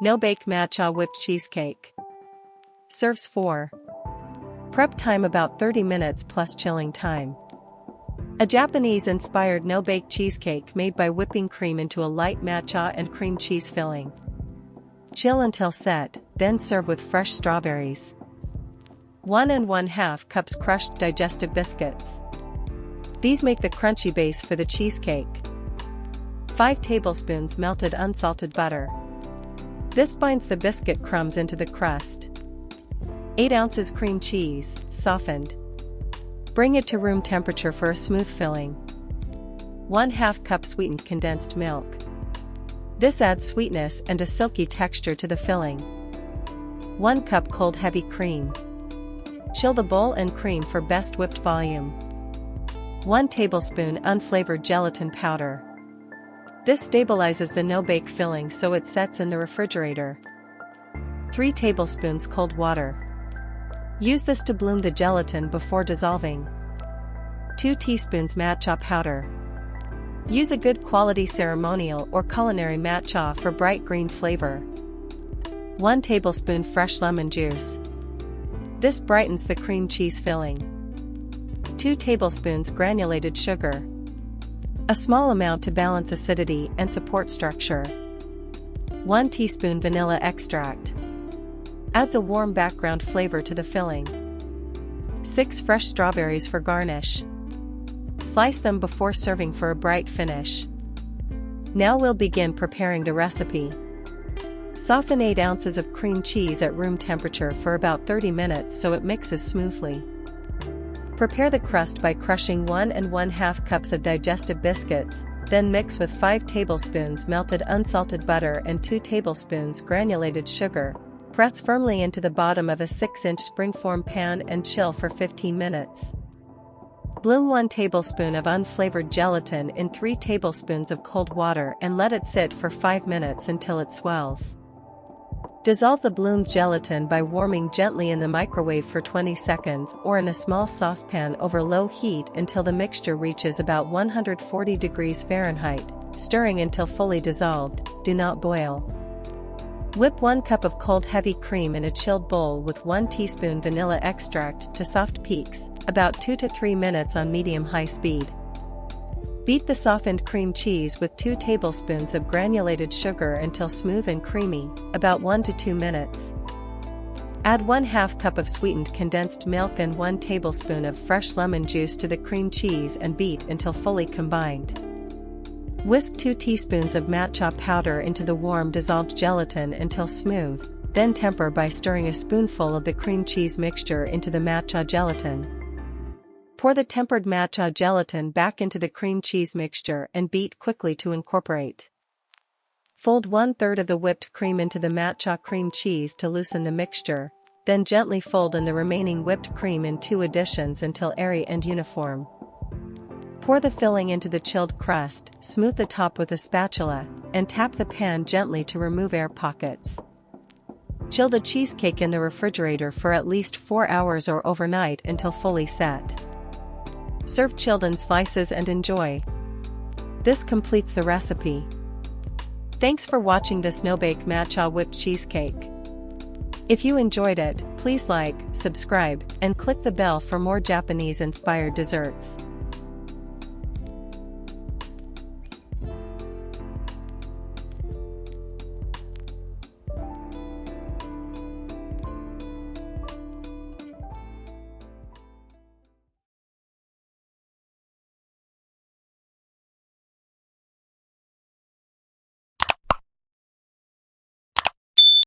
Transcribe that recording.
No-bake matcha whipped cheesecake. Serves 4. Prep time about 30 minutes plus chilling time. A Japanese-inspired no-bake cheesecake made by whipping cream into a light matcha and cream cheese filling. Chill until set, then serve with fresh strawberries. 1 1/2 cups crushed digestive biscuits. These make the crunchy base for the cheesecake. 5 tablespoons melted unsalted butter. This binds the biscuit crumbs into the crust. 8 ounces cream cheese, softened. Bring it to room temperature for a smooth filling. 1/2 cup sweetened condensed milk. This adds sweetness and a silky texture to the filling. 1 cup cold heavy cream. Chill the bowl and cream for best whipped volume. 1 tablespoon unflavored gelatin powder. This stabilizes the no-bake filling so it sets in the refrigerator. 3 tablespoons cold water. Use this to bloom the gelatin before dissolving. 2 teaspoons matcha powder. Use a good quality ceremonial or culinary matcha for bright green flavor. 1 tablespoon fresh lemon juice. This brightens the cream cheese filling. 2 tablespoons granulated sugar. A small amount to balance acidity and support structure. 1 teaspoon vanilla extract. Adds a warm background flavor to the filling. 6 fresh strawberries for garnish. Slice them before serving for a bright finish. Now we'll begin preparing the recipe. Soften 8 ounces of cream cheese at room temperature for about 30 minutes so it mixes smoothly. Prepare the crust by crushing 1 1/2 cups of digestive biscuits, then mix with 5 tablespoons melted unsalted butter and 2 tablespoons granulated sugar. Press firmly into the bottom of a 6-inch springform pan and chill for 15 minutes. Bloom 1 tablespoon of unflavored gelatin in 3 tablespoons of cold water and let it sit for 5 minutes until it swells. Dissolve the bloomed gelatin by warming gently in the microwave for 20 seconds or in a small saucepan over low heat until the mixture reaches about 140 degrees Fahrenheit, stirring until fully dissolved. Do not boil. Whip 1 cup of cold heavy cream in a chilled bowl with 1 teaspoon vanilla extract to soft peaks, about 2 to 3 minutes on medium-high speed. Beat the softened cream cheese with 2 tablespoons of granulated sugar until smooth and creamy, about 1 to 2 minutes. Add 1/2 cup of sweetened condensed milk and 1 tablespoon of fresh lemon juice to the cream cheese and beat until fully combined. Whisk 2 teaspoons of matcha powder into the warm dissolved gelatin until smooth, then temper by stirring a spoonful of the cream cheese mixture into the matcha gelatin. Pour the tempered matcha gelatin back into the cream cheese mixture and beat quickly to incorporate. Fold 1/3 of the whipped cream into the matcha cream cheese to loosen the mixture, then gently fold in the remaining whipped cream in 2 additions until airy and uniform. Pour the filling into the chilled crust, smooth the top with a spatula, and tap the pan gently to remove air pockets. Chill the cheesecake in the refrigerator for at least 4 hours or overnight until fully set. Serve chilled in slices and enjoy. This completes the recipe. Thanks for watching this no-bake matcha whipped cheesecake. If you enjoyed it, please like, subscribe, and click the bell for more Japanese-inspired desserts.